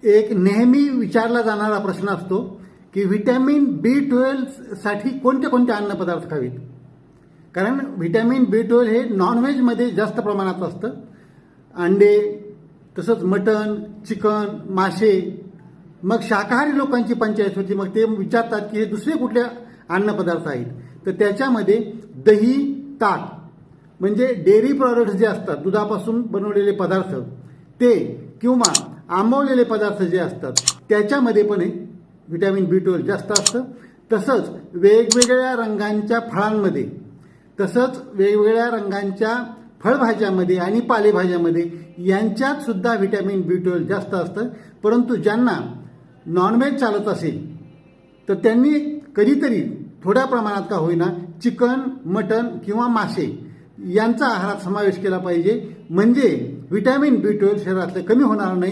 एक नेहमी विचारला जाणारा प्रश्न असतो की व्हिटॅमिन B12 साठी कोणते कोणते अन्नपदार्थ खावेत. कारण व्हिटॅमिन B12 हे नॉनव्हेजमध्ये जास्त प्रमाणात असतं. अंडे, तसंच मटण, चिकन, मासे. मग शाकाहारी लोकांची पंचायत होती. मग ते विचारतात की हे दुसरे कुठले अन्नपदार्थ आहेत. तर त्याच्यामध्ये दही, ताक म्हणजे डेअरी प्रॉडक्ट्स जे असतात, दुधापासून बनवलेले पदार्थ ते, किंवा आंबवलेले पदार्थ जे असतात त्याच्यामध्ये पण व्हिटॅमिन B12 जास्त असतं. तसंच वेगवेगळ्या रंगांच्या फळांमध्ये, तसंच वेगवेगळ्या रंगांच्या फळभाज्यामध्ये आणि पालेभाज्यामध्ये यांच्यात सुद्धा व्हिटॅमिन B12 जास्त असतं. परंतु ज्यांना नॉनव्हेज चालत असेल तर त्यांनी कधीतरी थोड्या प्रमाणात का होईना चिकन, मटण किंवा मासे यांचा आहारात समावेश केला पाहिजे. म्हणजे व्हिटॅमिन B12 शरीरातलं कमी होणार नाही.